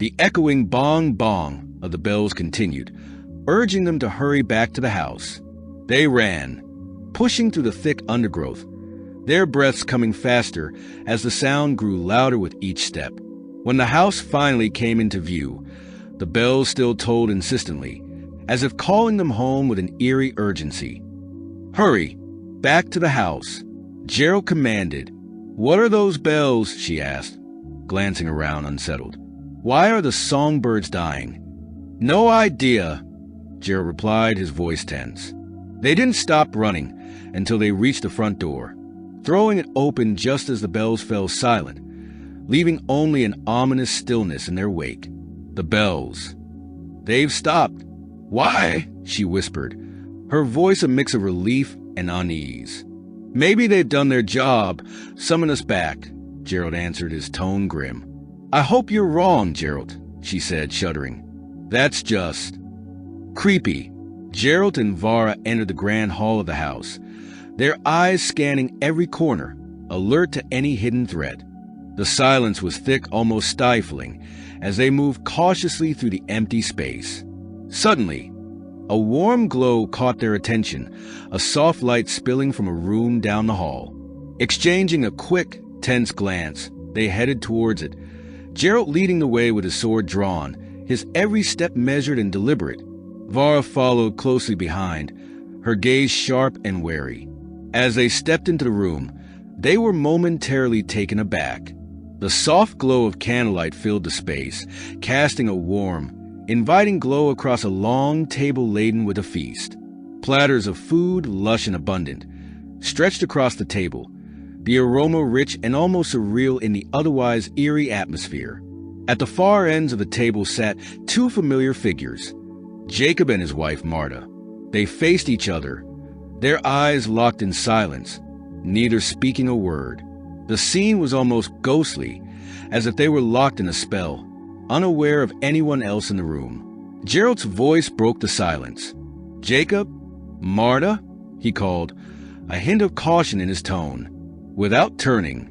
The echoing bong-bong of the bells continued, urging them to hurry back to the house. They ran, pushing through the thick undergrowth, their breaths coming faster as the sound grew louder with each step. When the house finally came into view, the bells still tolled insistently, as if calling them home with an eerie urgency. "Hurry, back to the house," Geralt commanded. "What are those bells?" she asked, glancing around unsettled. "Why are the songbirds dying?" "No idea," Geralt replied, his voice tense. They didn't stop running until they reached the front door, throwing it open just as the bells fell silent, leaving only an ominous stillness in their wake. The bells. "They've stopped." "Why?" she whispered, her voice a mix of relief and unease. "Maybe they've done their job. Summon us back," Geralt answered, his tone grim. "I hope you're wrong, Geralt," she said, shuddering. "That's just creepy." Geralt and Vara entered the grand hall of the house, their eyes scanning every corner, alert to any hidden threat. The silence was thick, almost stifling, as they moved cautiously through the empty space. Suddenly, a warm glow caught their attention, a soft light spilling from a room down the hall. Exchanging a quick, tense glance, they headed towards it, Geralt leading the way with his sword drawn, his every step measured and deliberate. Vara followed closely behind, her gaze sharp and wary. As they stepped into the room, they were momentarily taken aback. The soft glow of candlelight filled the space, casting a warm, inviting glow across a long table laden with a feast. Platters of food, lush and abundant, stretched across the table, the aroma rich and almost surreal in the otherwise eerie atmosphere. At the far ends of the table sat two familiar figures, Jacob and his wife Marta. They faced each other, their eyes locked in silence, neither speaking a word. The scene was almost ghostly, as if they were locked in a spell, unaware of anyone else in the room. Geralt's voice broke the silence. "Jacob? Marta?" he called, a hint of caution in his tone. Without turning,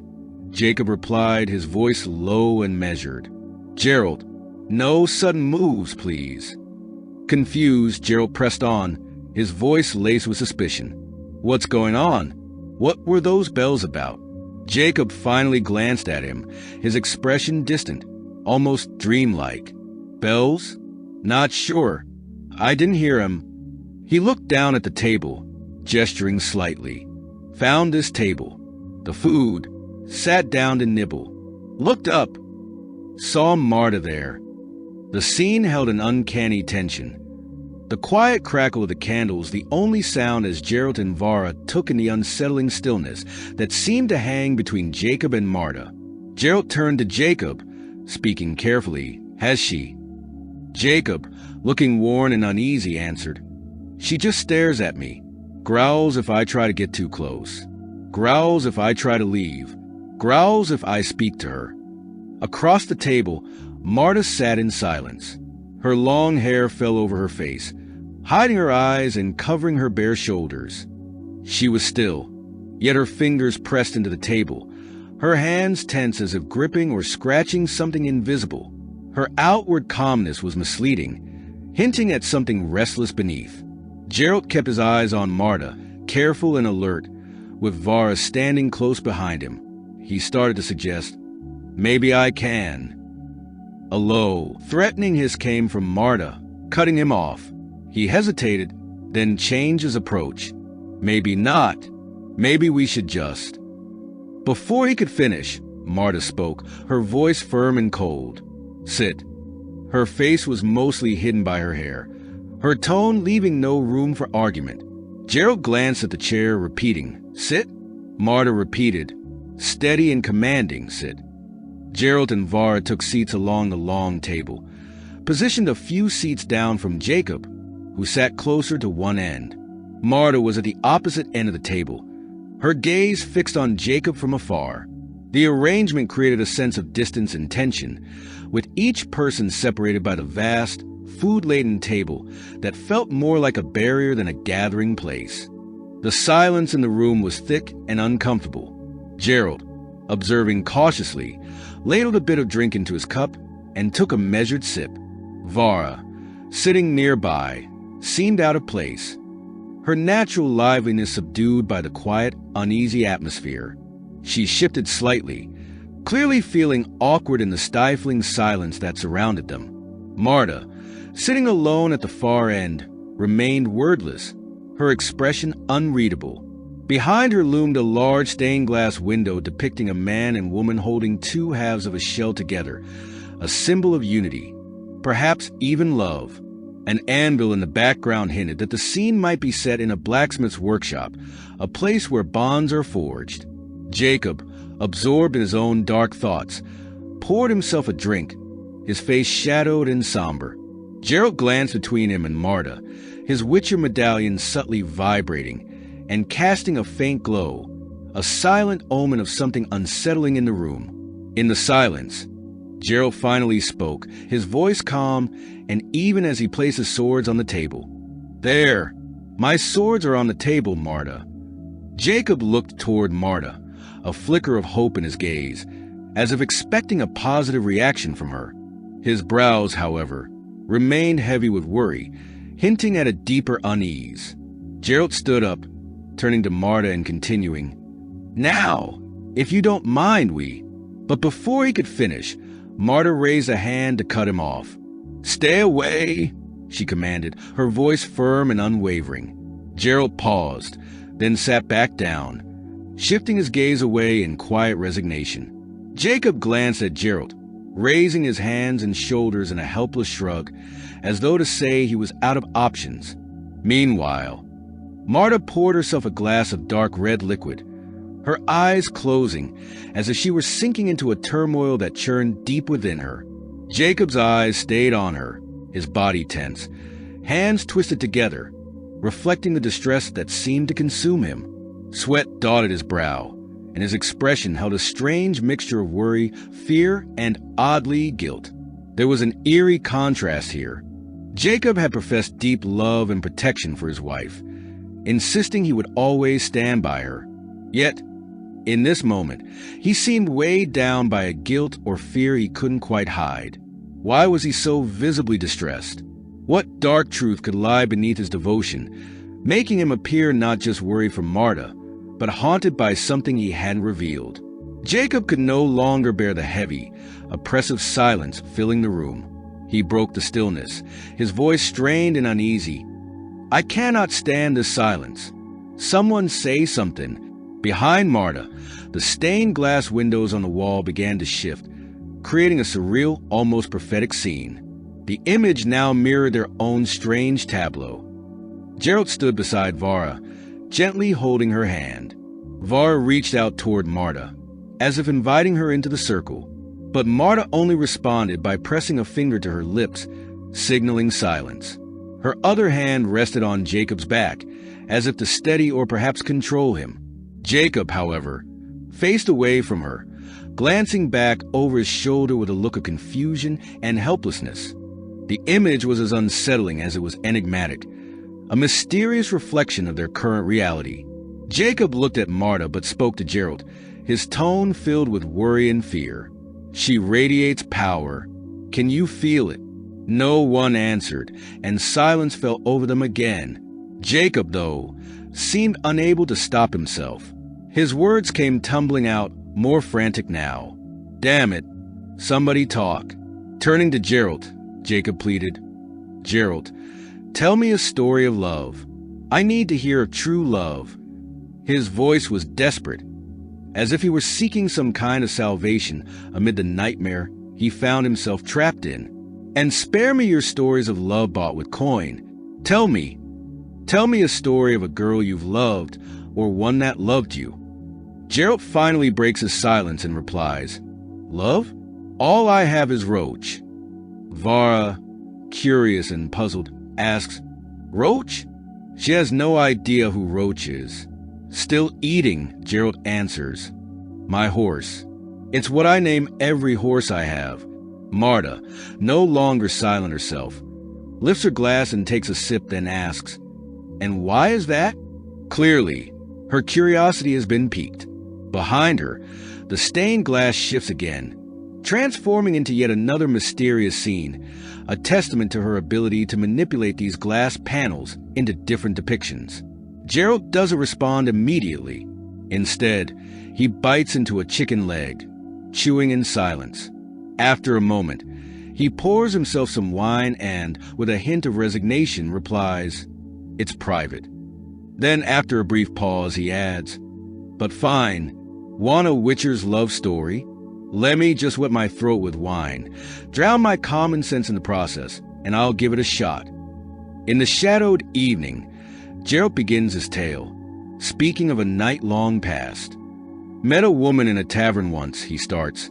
Jacob replied, his voice low and measured. "Geralt, no sudden moves, please." Confused, Geralt pressed on, his voice laced with suspicion. "What's going on? What were those bells about?" Jacob finally glanced at him, his expression distant, almost dreamlike. "Bells? Not sure. I didn't hear him." He looked down at the table, gesturing slightly. Found this table, the food, sat down to nibble. Looked up, saw Marta there. The scene held an uncanny tension. The quiet crackle of the candles, the only sound as Geralt and Vara took in the unsettling stillness that seemed to hang between Jacob and Marta. Geralt turned to Jacob, speaking carefully. "Has she?" Jacob, looking worn and uneasy, answered, "She just stares at me, growls if I try to get too close, growls if I try to leave, growls if I speak to her." Across the table, Marta sat in silence. Her long hair fell over her face, hiding her eyes and covering her bare shoulders. She was still, yet her fingers pressed into the table, her hands tense as if gripping or scratching something invisible. Her outward calmness was misleading, hinting at something restless beneath. Geralt kept his eyes on Marta, careful and alert, with Vara standing close behind him. He started to suggest, "Maybe I can." A low, threatening hiss came from Marta, cutting him off. He hesitated, then changed his approach. "Maybe not. Maybe we should just..." Before he could finish, Marta spoke, her voice firm and cold. "Sit." Her face was mostly hidden by her hair, her tone leaving no room for argument. Geralt glanced at the chair, repeating, "Sit?" Marta repeated, steady and commanding, "Sit." Geralt and Vara took seats along the long table, positioned a few seats down from Jacob, who sat closer to one end. Marta was at the opposite end of the table, her gaze fixed on Jacob from afar. The arrangement created a sense of distance and tension, with each person separated by the vast, food-laden table that felt more like a barrier than a gathering place. The silence in the room was thick and uncomfortable. Geralt, observing cautiously, ladled a bit of drink into his cup, and took a measured sip. Vara, sitting nearby, seemed out of place, her natural liveliness subdued by the quiet, uneasy atmosphere. She shifted slightly, clearly feeling awkward in the stifling silence that surrounded them. Marta, sitting alone at the far end, remained wordless, her expression unreadable. Behind her loomed a large stained glass window depicting a man and woman holding two halves of a shell together, a symbol of unity, perhaps even love. An anvil in the background hinted that the scene might be set in a blacksmith's workshop, a place where bonds are forged. Jacob, absorbed in his own dark thoughts, poured himself a drink, his face shadowed and somber. Geralt glanced between him and Marta, his Witcher medallion subtly vibrating and casting a faint glow, a silent omen of something unsettling in the room. In the silence, Geralt finally spoke, his voice calm, and even as he placed his swords on the table. "There, my swords are on the table, Marta." Jacob looked toward Marta, a flicker of hope in his gaze, as if expecting a positive reaction from her. His brows, however, remained heavy with worry, hinting at a deeper unease. Geralt stood up, turning to Marta and continuing, "Now, if you don't mind, But before he could finish, Marta raised a hand to cut him off. "Stay away," she commanded, her voice firm and unwavering. Geralt paused, then sat back down, shifting his gaze away in quiet resignation. Jacob glanced at Geralt, raising his hands and shoulders in a helpless shrug, as though to say he was out of options. Meanwhile, Marta poured herself a glass of dark red liquid, her eyes closing as if she were sinking into a turmoil that churned deep within her. Jacob's eyes stayed on her, his body tense, hands twisted together, reflecting the distress that seemed to consume him. Sweat dotted his brow, and his expression held a strange mixture of worry, fear, and, oddly, guilt. There was an eerie contrast here. Jacob had professed deep love and protection for his wife, insisting he would always stand by her. Yet, in this moment, he seemed weighed down by a guilt or fear he couldn't quite hide. Why was he so visibly distressed? What dark truth could lie beneath his devotion, making him appear not just worried for Marta, but haunted by something he hadn't revealed? Jacob could no longer bear the heavy, oppressive silence filling the room. He broke the stillness, his voice strained and uneasy. "I cannot stand this silence. Someone say something." Behind Marta, the stained glass windows on the wall began to shift, creating a surreal, almost prophetic scene. The image now mirrored their own strange tableau. Geralt stood beside Vara, gently holding her hand. Vara reached out toward Marta, as if inviting her into the circle, but Marta only responded by pressing a finger to her lips, signaling silence. Her other hand rested on Jacob's back, as if to steady or perhaps control him. Jacob, however, faced away from her, glancing back over his shoulder with a look of confusion and helplessness. The image was as unsettling as it was enigmatic, a mysterious reflection of their current reality. Jacob looked at Marta but spoke to Geralt, his tone filled with worry and fear. "She radiates power. Can you feel it?" No one answered, and silence fell over them again. Jacob, though, seemed unable to stop himself. His words came tumbling out, more frantic now. "Damn it, somebody talk." Turning to Geralt, Jacob pleaded, "Geralt, tell me a story of love. I need to hear of true love." His voice was desperate, as if he were seeking some kind of salvation amid the nightmare he found himself trapped in. "And spare me your stories of love bought with coin. Tell me a story of a girl you've loved, or one that loved you." Geralt finally breaks his silence and replies, "Love? All I have is Roach." Vara, curious and puzzled, asks, "Roach?" She has no idea who Roach is. "Still eating," Geralt answers. "My horse. It's what I name every horse I have." Marta, no longer silent herself, lifts her glass and takes a sip, then asks, "And why is that?" Clearly, her curiosity has been piqued. Behind her, the stained glass shifts again, transforming into yet another mysterious scene, a testament to her ability to manipulate these glass panels into different depictions. Geralt doesn't respond immediately. Instead, he bites into a chicken leg, chewing in silence. After a moment, he pours himself some wine and, with a hint of resignation, replies, "It's private." Then, after a brief pause, he adds, "But fine, want a Witcher's love story? Let me just wet my throat with wine, drown my common sense in the process, and I'll give it a shot." In the shadowed evening, Geralt begins his tale, speaking of a night long past. "Met a woman in a tavern once," he starts,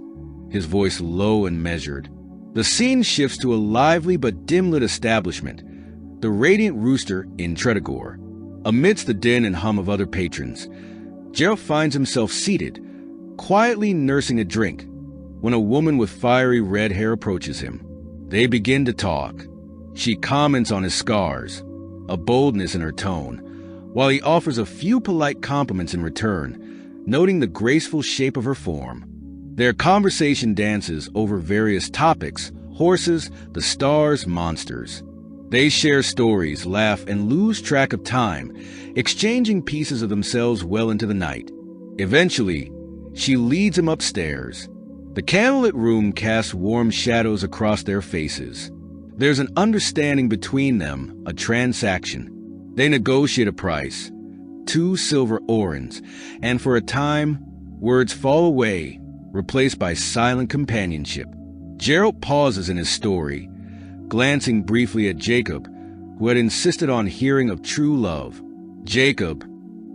his voice low and measured. The scene shifts to a lively but dim-lit establishment, the Radiant Rooster in Tredegor. Amidst the din and hum of other patrons, Geralt finds himself seated, quietly nursing a drink, when a woman with fiery red hair approaches him. They begin to talk. She comments on his scars, a boldness in her tone, while he offers a few polite compliments in return, noting the graceful shape of her form. Their conversation dances over various topics: horses, the stars, monsters. They share stories, laugh, and lose track of time, exchanging pieces of themselves well into the night. Eventually, she leads him upstairs. The candlelit room casts warm shadows across their faces. There's an understanding between them, a transaction. They negotiate a price, 2 silver orens, and for a time, words fall away, replaced by silent companionship. Geralt pauses in his story, glancing briefly at Jacob, who had insisted on hearing of true love. Jacob,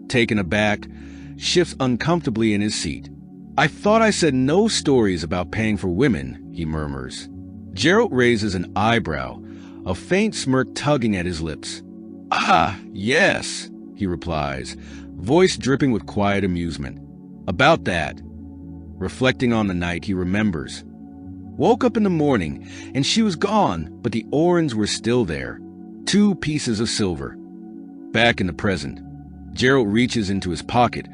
taken aback, shifts uncomfortably in his seat. "I thought I said no stories about paying for women," he murmurs. Geralt raises an eyebrow, a faint smirk tugging at his lips. "Ah, yes," he replies, voice dripping with quiet amusement. "About that." Reflecting on the night, he remembers. Woke up in the morning, and she was gone, but the orens were still there. 2 pieces of silver. Back in the present, Geralt reaches into his pocket,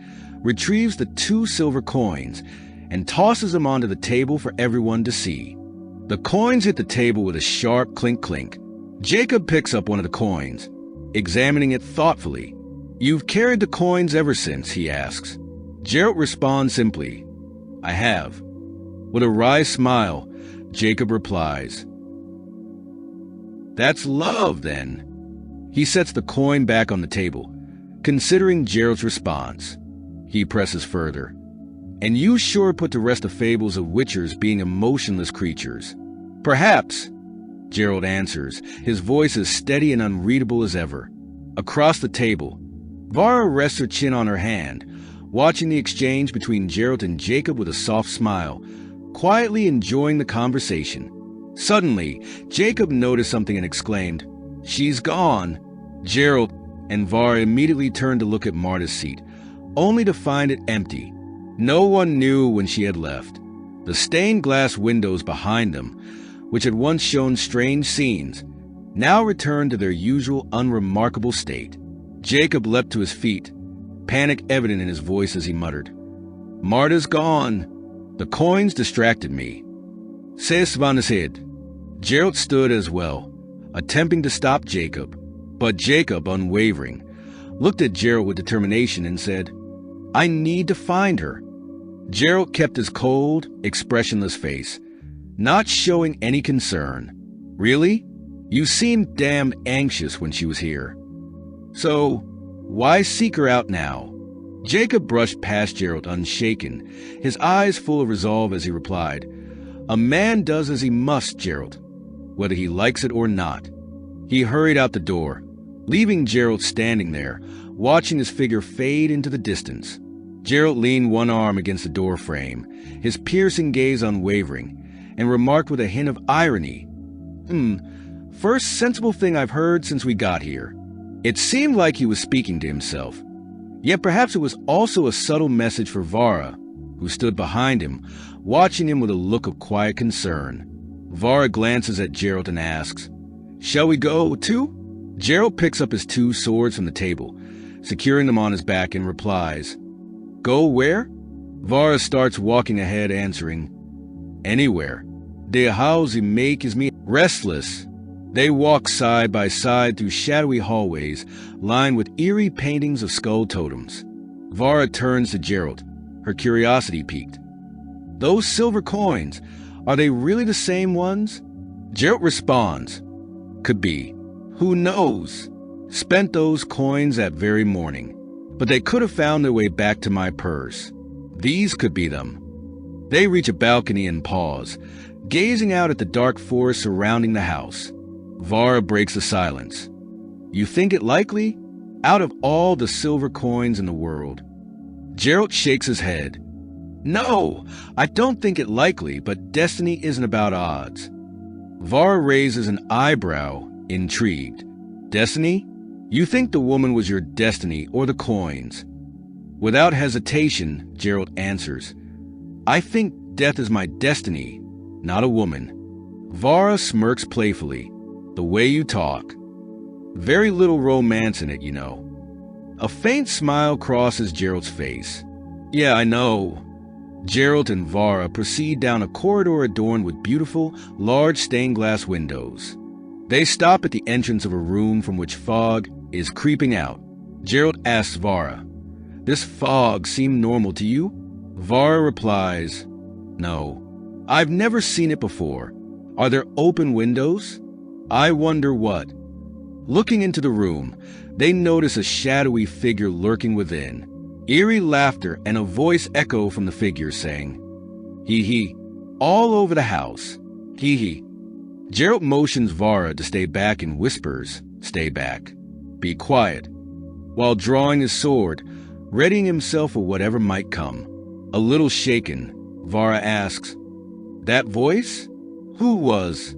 retrieves the 2 silver coins, and tosses them onto the table for everyone to see. The coins hit the table with a sharp clink-clink. Jacob picks up one of the coins, examining it thoughtfully. "You've carried the coins ever since?" he asks. Geralt responds simply, "I have." With a wry smile, Jacob replies, "That's love, then." He sets the coin back on the table, considering Geralt's response. He presses further. "And you sure put to rest the fables of witchers being emotionless creatures." "Perhaps," Geralt answers, his voice as steady and unreadable as ever. Across the table, Vara rests her chin on her hand, watching the exchange between Geralt and Jacob with a soft smile, quietly enjoying the conversation. Suddenly, Jacob noticed something and exclaimed, "She's gone." Geralt and Vara immediately turned to look at Marta's seat, only to find it empty. No one knew when she had left. The stained glass windows behind them, which had once shown strange scenes, now returned to their usual unremarkable state. Jacob leapt to his feet, panic evident in his voice as he muttered, "Marta's gone. The coins distracted me." "C'est vanacid." Geralt stood as well, attempting to stop Jacob, but Jacob, unwavering, looked at Geralt with determination and said, "I need to find her." Geralt kept his cold, expressionless face, not showing any concern. "Really? You seemed damn anxious when she was here. So, why seek her out now?" Jacob brushed past Geralt unshaken, his eyes full of resolve as he replied, "A man does as he must, Geralt, whether he likes it or not." He hurried out the door, leaving Geralt standing there, watching his figure fade into the distance. Geralt leaned one arm against the door frame, his piercing gaze unwavering, and remarked with a hint of irony, First sensible thing I've heard since we got here." It seemed like he was speaking to himself. Yet perhaps it was also a subtle message for Vara, who stood behind him, watching him with a look of quiet concern. Vara glances at Geralt and asks, "Shall we go, too?" Geralt picks up his 2 swords from the table, securing them on his back, and replies, "Go where?" Vara starts walking ahead, answering, Anywhere. The house makes me restless. They walk side by side through shadowy hallways lined with eerie paintings of skull totems. Vara turns to Geralt, her curiosity piqued. Those silver coins, are they really the same ones? Geralt responds, could be. Who knows? Spent those coins that very morning, but they could have found their way back to my purse. These could be them. They reach a balcony and pause, gazing out at the dark forest surrounding the house. Vara breaks the silence. You think it likely? Out of all the silver coins in the world. Geralt shakes his head. No, I don't think it likely, but destiny isn't about odds. Vara raises an eyebrow, intrigued. Destiny? You think the woman was your destiny or the coins? Without hesitation, Geralt answers. I think death is my destiny, not a woman. Vara smirks playfully. The way you talk. Very little romance in it, you know. A faint smile crosses Geralt's face. Yeah, I know. Geralt and Vara proceed down a corridor adorned with beautiful, large stained glass windows. They stop at the entrance of a room from which fog is creeping out. Geralt asks Vara, "This fog seem normal to you?" Vara replies, "No. I've never seen it before. Are there open windows? I wonder what." Looking into the room, they notice a shadowy figure lurking within. Eerie laughter and a voice echo from the figure saying, "Hee hee," all over the house. Hee hee. Geralt motions Vara to stay back and whispers, "Stay back. Be quiet," while drawing his sword, readying himself for whatever might come. A little shaken, Vara asks, "That voice? Who was?"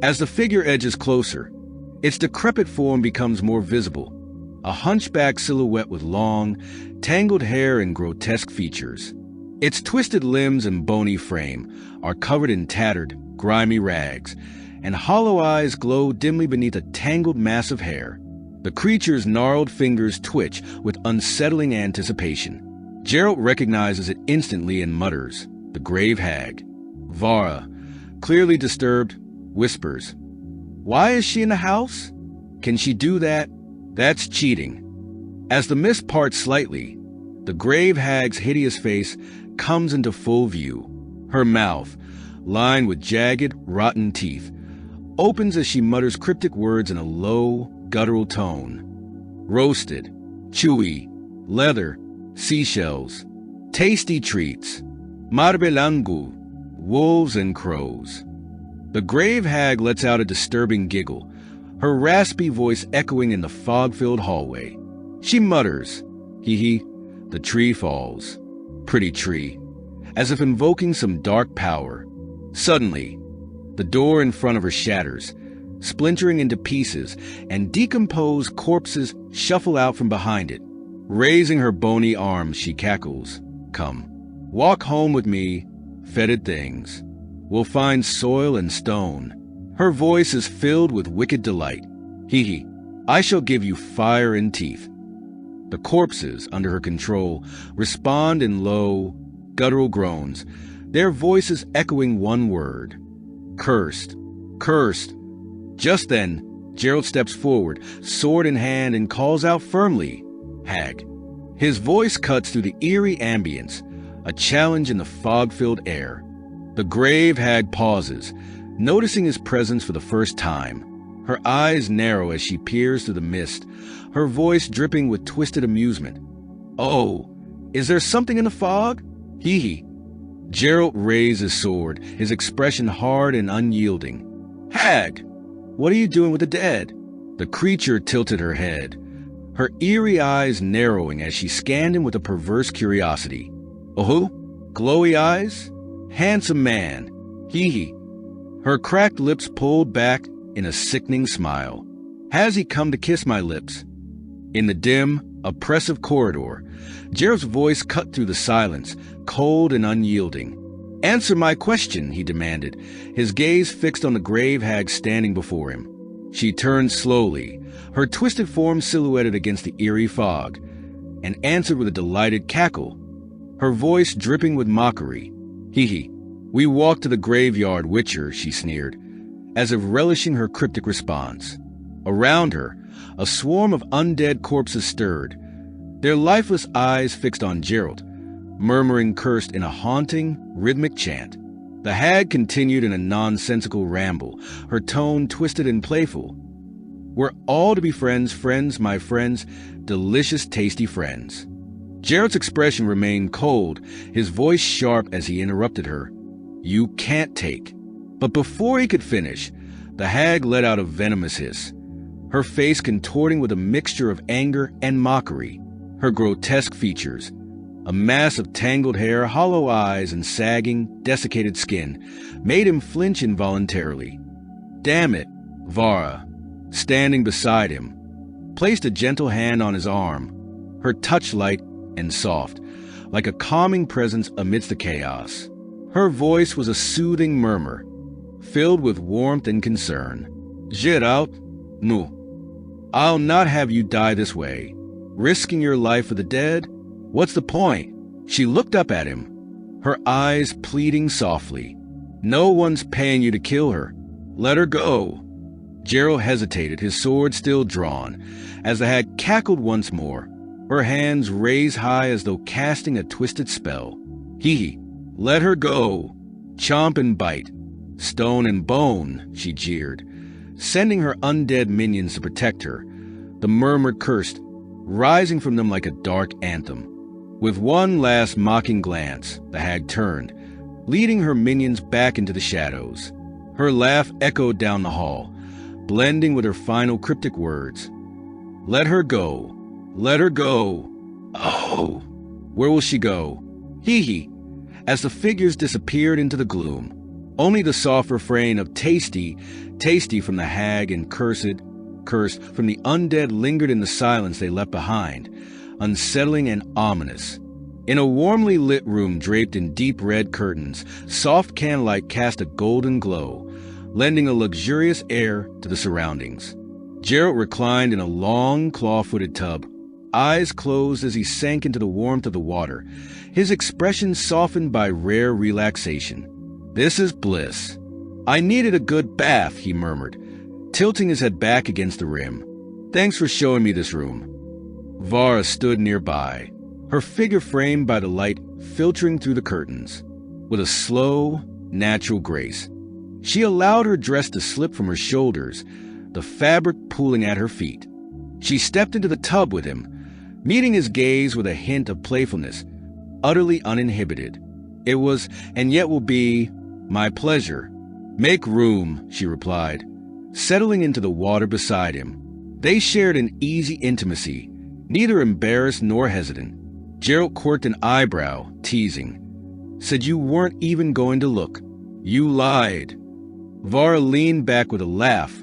As the figure edges closer, its decrepit form becomes more visible, a hunchback silhouette with long, tangled hair and grotesque features. Its twisted limbs and bony frame are covered in tattered, grimy rags, and hollow eyes glow dimly beneath a tangled mass of hair. The creature's gnarled fingers twitch with unsettling anticipation. Geralt recognizes it instantly and mutters, "The Grave Hag." Vara, clearly disturbed, whispers, "Why is she in the house? Can she do that? That's cheating." As the mist parts slightly, the Grave Hag's hideous face comes into full view. Her mouth, lined with jagged, rotten teeth, opens as she mutters cryptic words in a low, guttural tone. Roasted, chewy, leather, seashells, tasty treats, marbelangu, wolves and crows. The Grave Hag lets out a disturbing giggle, her raspy voice echoing in the fog-filled hallway. She mutters, "Hee hee, the tree falls. Pretty tree," as if invoking some dark power. Suddenly, the door in front of her shatters, splintering into pieces, and decomposed corpses shuffle out from behind it. Raising her bony arms, she cackles, "Come, walk home with me, fetid things. We'll find soil and stone." Her voice is filled with wicked delight. "Hee hee, I shall give you fire and teeth." The corpses, under her control, respond in low, guttural groans, their voices echoing one word. "Cursed, cursed." Just then, Geralt steps forward, sword in hand, and calls out firmly, "Hag." His voice cuts through the eerie ambience, a challenge in the fog-filled air. The Grave Hag pauses, noticing his presence for the first time. Her eyes narrow as she peers through the mist, her voice dripping with twisted amusement. "Oh, is there something in the fog? Hee hee." Geralt raised his sword, his expression hard and unyielding. "Hag, what are you doing with the dead?" The creature tilted her head, her eerie eyes narrowing as she scanned him with a perverse curiosity. "Oh, glowy eyes? Handsome man. Hee hee." Her cracked lips pulled back in a sickening smile. "Has he come to kiss my lips?" In the dim, oppressive corridor, Geralt's voice cut through the silence, cold and unyielding. "Answer my question," he demanded, his gaze fixed on the Grave Hag standing before him. She turned slowly, her twisted form silhouetted against the eerie fog, and answered with a delighted cackle, her voice dripping with mockery. "Hee hee, We walk to the graveyard, Witcher, she sneered, as if relishing her cryptic response. Around her, a swarm of undead corpses stirred, their lifeless eyes fixed on Geralt, murmuring cursed in a haunting, rhythmic chant. The hag continued in a nonsensical ramble, her tone twisted and playful. We're all to be friends, friends, my friends, delicious, tasty friends. Geralt's expression remained cold, his voice sharp as he interrupted her. You can't take. But before he could finish, the hag let out a venomous hiss, her face contorting with a mixture of anger and mockery. Her grotesque features, a mass of tangled hair, hollow eyes, and sagging, desiccated skin, made him flinch involuntarily. Damn it, Vara, standing beside him, placed a gentle hand on his arm, her touch light and soft, like a calming presence amidst the chaos. Her voice was a soothing murmur, filled with warmth and concern. Geralt, no, I'll not have you die this way. Risking your life for the dead? What's the point? She looked up at him, her eyes pleading softly. No one's paying you to kill her. Let her go. Geralt hesitated, his sword still drawn, as the hag cackled once more, her hands raised high as though casting a twisted spell. Hee, let her go. Chomp and bite. Stone and bone, she jeered, sending her undead minions to protect her. The murmur cursed, rising from them like a dark anthem. With one last mocking glance, the hag turned, leading her minions back into the shadows. Her laugh echoed down the hall, blending with her final cryptic words. Let her go. Let her go. Oh, where will she go? Hee, as the figures disappeared into the gloom. Only the soft refrain of tasty, tasty from the hag and cursed from the undead lingered in the silence they left behind, unsettling and ominous. In a warmly lit room draped in deep red curtains, soft candlelight cast a golden glow, lending a luxurious air to the surroundings. Geralt reclined in a long, claw-footed tub, eyes closed as he sank into the warmth of the water, his expression softened by rare relaxation. This is bliss. I needed a good bath, he murmured, tilting his head back against the rim. Thanks for showing me this room. Vara stood nearby, her figure framed by the light filtering through the curtains. With a slow, natural grace, she allowed her dress to slip from her shoulders, the fabric pooling at her feet. She stepped into the tub with him, meeting his gaze with a hint of playfulness, utterly uninhibited. It was, and yet will be, my pleasure. Make room, she replied, settling into the water beside him. They shared an easy intimacy, neither embarrassed nor hesitant. Geralt quirked an eyebrow, teasing. Said you weren't even going to look. You lied. Vara leaned back with a laugh,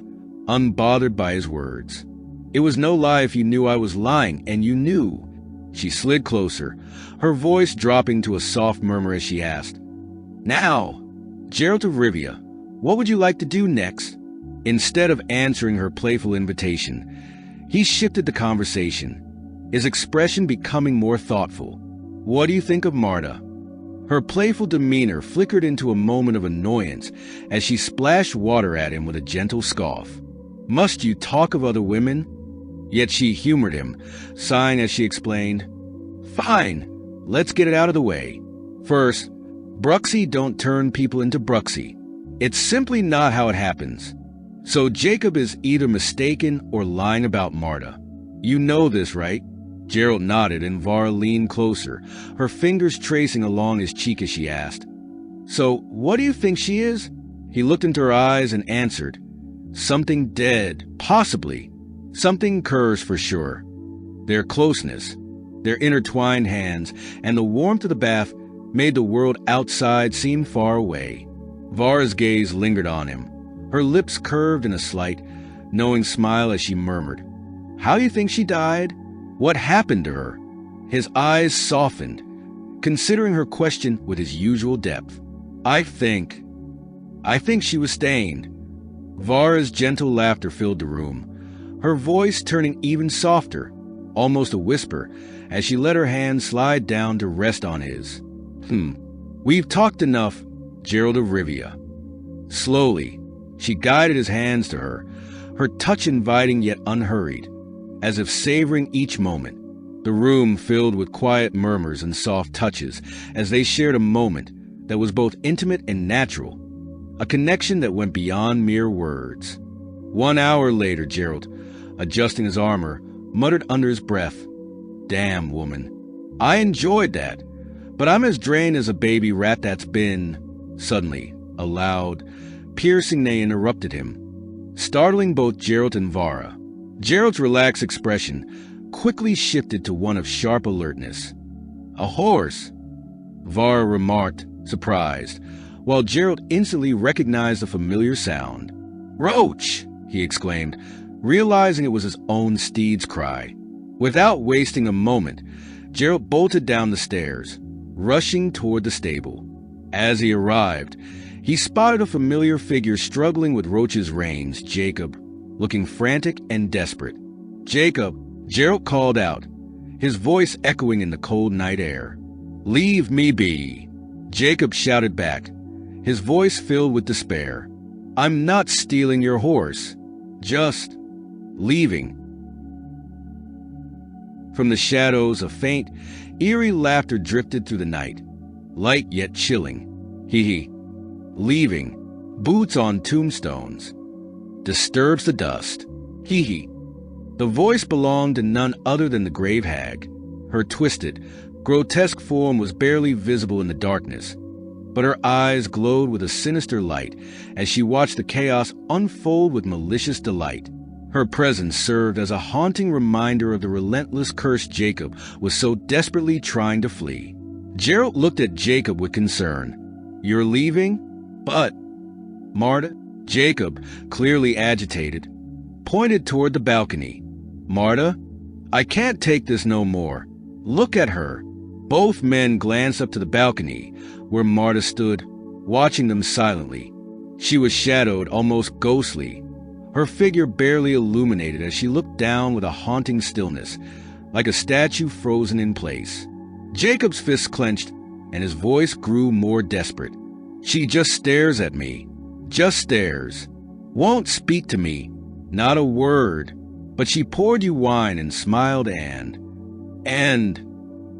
unbothered by his words. It was no lie if you knew I was lying, and you knew. She slid closer, her voice dropping to a soft murmur as she asked, Now, Geralt of Rivia, what would you like to do next? Instead of answering her playful invitation, he shifted the conversation, his expression becoming more thoughtful. What do you think of Marta? Her playful demeanor flickered into a moment of annoyance as she splashed water at him with a gentle scoff. Must you talk of other women? Yet she humored him, sighing as she explained, Fine, let's get it out of the way. First, Bruxy don't turn people into Bruxy. It's simply not how it happens. So Jacob is either mistaken or lying about Marta. You know this, right? Geralt nodded and Vara leaned closer, her fingers tracing along his cheek as she asked, So what do you think she is? He looked into her eyes and answered, Something dead, possibly. Something cursed for sure. Their closeness, their intertwined hands, and the warmth of the bath made the world outside seem far away. Vara's gaze lingered on him, her lips curved in a slight, knowing smile as she murmured, How do you think she died? What happened to her? His eyes softened, considering her question with his usual depth. I think she was stained. Vara's gentle laughter filled the room, her voice turning even softer, almost a whisper, as she let her hand slide down to rest on his. We've talked enough. Geralt of Rivia. Slowly, she guided his hands to her, her touch inviting yet unhurried, as if savoring each moment. The room filled with quiet murmurs and soft touches as they shared a moment that was both intimate and natural, a connection that went beyond mere words. 1 hour later, Geralt, adjusting his armor, muttered under his breath, "Damn, woman. I enjoyed that, but I'm as drained as a baby rat that's been—" Suddenly, a loud, piercing neigh interrupted him, startling both Geralt and Vara. Geralt's relaxed expression quickly shifted to one of sharp alertness. "A horse," Vara remarked, surprised, while Geralt instantly recognized the familiar sound. "Roach!" he exclaimed, realizing it was his own steed's cry. Without wasting a moment, Geralt bolted down the stairs, rushing toward the stable. As he arrived, he spotted a familiar figure struggling with Roach's reins, Jacob, looking frantic and desperate. "Jacob!" Geralt called out, his voice echoing in the cold night air. "Leave me be!" Jacob shouted back, his voice filled with despair. "I'm not stealing your horse, just leaving." From the shadows, a faint, eerie laughter drifted through the night, light yet chilling. Hee. Leaving, boots on tombstones, disturbs the dust. Hee. The voice belonged to none other than the Grave Hag. Her twisted, grotesque form was barely visible in the darkness, but her eyes glowed with a sinister light as she watched the chaos unfold with malicious delight. Her presence served as a haunting reminder of the relentless curse Jacob was so desperately trying to flee. Geralt looked at Jacob with concern. "You're leaving? But, Marta?" Jacob, clearly agitated, pointed toward the balcony. "Marta, I can't take this no more. Look at her." Both men glanced up to the balcony, where Marta stood, watching them silently. She was shadowed, almost ghostly, her figure barely illuminated as she looked down with a haunting stillness, like a statue frozen in place. Jacob's fists clenched, and his voice grew more desperate. "She just stares at me. Just stares. Won't speak to me. Not a word. But she poured you wine and smiled and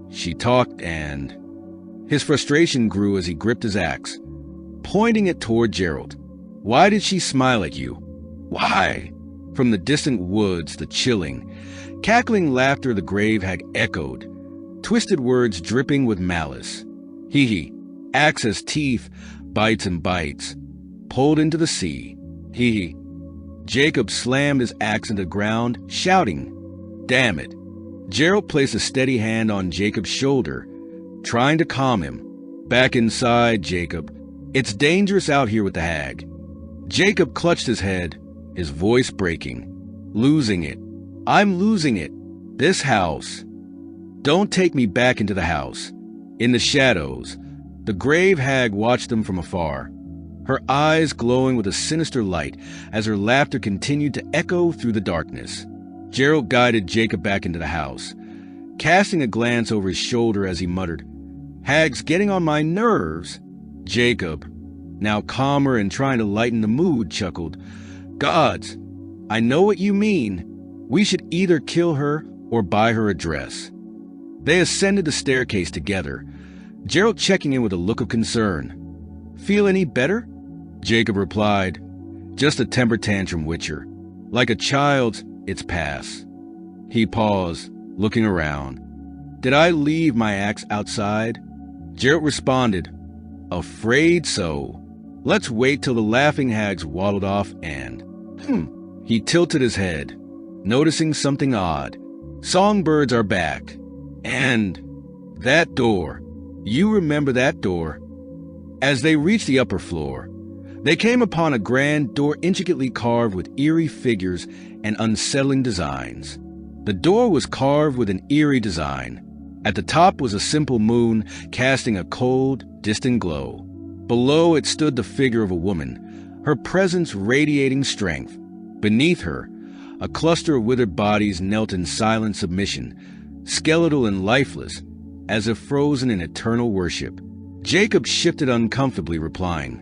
she talked and..." His frustration grew as he gripped his axe, pointing it toward Geralt. "Why did she smile at you? Why?" From the distant woods, the chilling, cackling laughter of the Grave Hag echoed, twisted words dripping with malice. Hee. Axe as teeth, bites and bites, pulled into the sea. Hee. Jacob slammed his axe into the ground, shouting, "Damn it." Geralt placed a steady hand on Jacob's shoulder, trying to calm him. "Back inside, Jacob. It's dangerous out here with the hag." Jacob clutched his head, his voice breaking. "Losing it. I'm losing it. This house. Don't take me back into the house." In the shadows, the Grave Hag watched them from afar, her eyes glowing with a sinister light as her laughter continued to echo through the darkness. Geralt guided Jacob back into the house, casting a glance over his shoulder as he muttered, "Hag's getting on my nerves." Jacob, now calmer and trying to lighten the mood, chuckled, "Gods, I know what you mean. We should either kill her or buy her a dress." They ascended the staircase together, Geralt checking in with a look of concern. "Feel any better?" Jacob replied, "Just a temper tantrum, Witcher. Like a child's, it's past." He paused, looking around. "Did I leave my axe outside?" Geralt responded, "Afraid so. Let's wait till the laughing hags waddled off and..." He tilted his head, noticing something odd. "Songbirds are back. And that door. You remember that door." As they reached the upper floor, they came upon a grand door intricately carved with eerie figures and unsettling designs. The door was carved with an eerie design. At the top was a simple moon casting a cold, distant glow. Below it stood the figure of a woman, her presence radiating strength. Beneath her, a cluster of withered bodies knelt in silent submission, skeletal and lifeless, as if frozen in eternal worship. Jacob shifted uncomfortably, replying,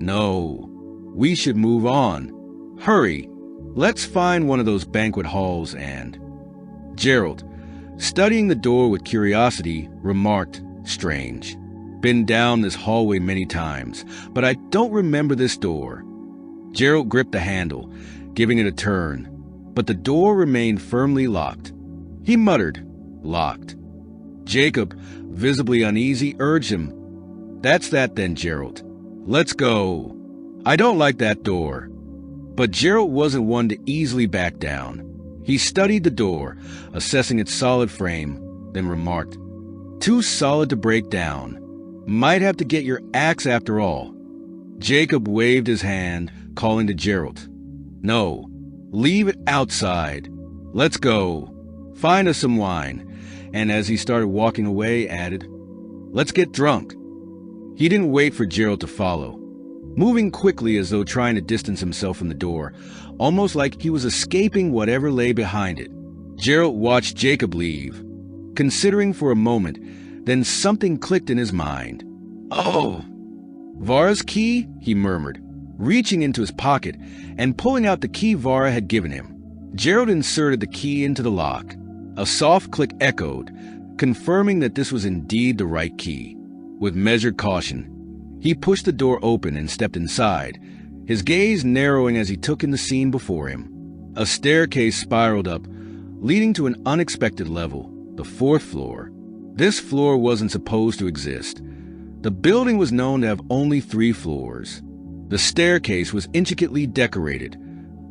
"No, we should move on. Hurry, let's find one of those banquet halls and—" Geralt, studying the door with curiosity, remarked, "Strange. Been down this hallway many times, but I don't remember this door." Geralt gripped the handle, giving it a turn, but the door remained firmly locked. He muttered, "Locked." Jacob, visibly uneasy, urged him, "That's that then, Geralt. Let's go. I don't like that door." But Geralt wasn't one to easily back down. He studied the door, assessing its solid frame, then remarked, "Too solid to break down. Might have to get your axe after all." Jacob waved his hand, calling to Geralt, "No, leave it outside. Let's go. Find us some wine." And as he started walking away, added, "Let's get drunk." He didn't wait for Geralt to follow. Moving quickly as though trying to distance himself from the door, almost like he was escaping whatever lay behind it, Geralt watched Jacob leave, considering for a moment, then something clicked in his mind. "Oh!" "Vara's key?" he murmured, reaching into his pocket and pulling out the key Vara had given him. Geralt inserted the key into the lock. A soft click echoed, confirming that this was indeed the right key. With measured caution, he pushed the door open and stepped inside, his gaze narrowing as he took in the scene before him. A staircase spiraled up, leading to an unexpected level, the 4th floor. This floor wasn't supposed to exist. The building was known to have only 3 floors. The staircase was intricately decorated,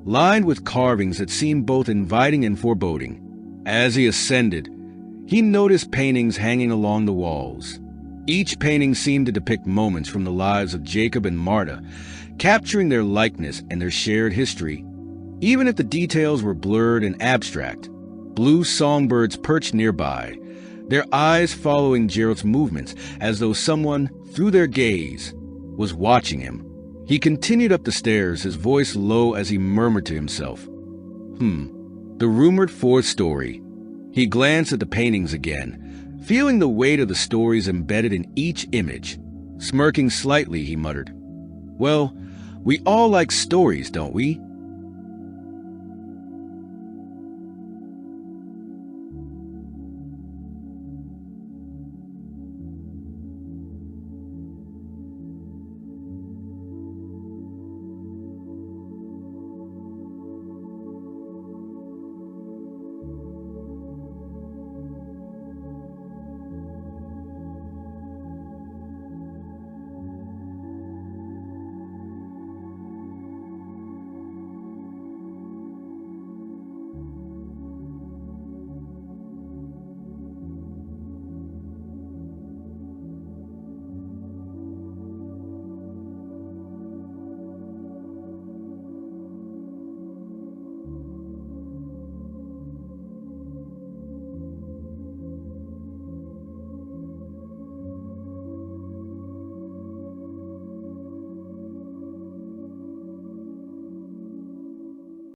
lined with carvings that seemed both inviting and foreboding. As he ascended, he noticed paintings hanging along the walls. Each painting seemed to depict moments from the lives of Jacob and Marta, capturing their likeness and their shared history. Even if the details were blurred and abstract, blue songbirds perched nearby, their eyes following Geralt's movements as though someone, through their gaze, was watching him. He continued up the stairs, his voice low as he murmured to himself, the rumored 4th story. He glanced at the paintings again, feeling the weight of the stories embedded in each image. Smirking slightly, he muttered, "Well, we all like stories, don't we?"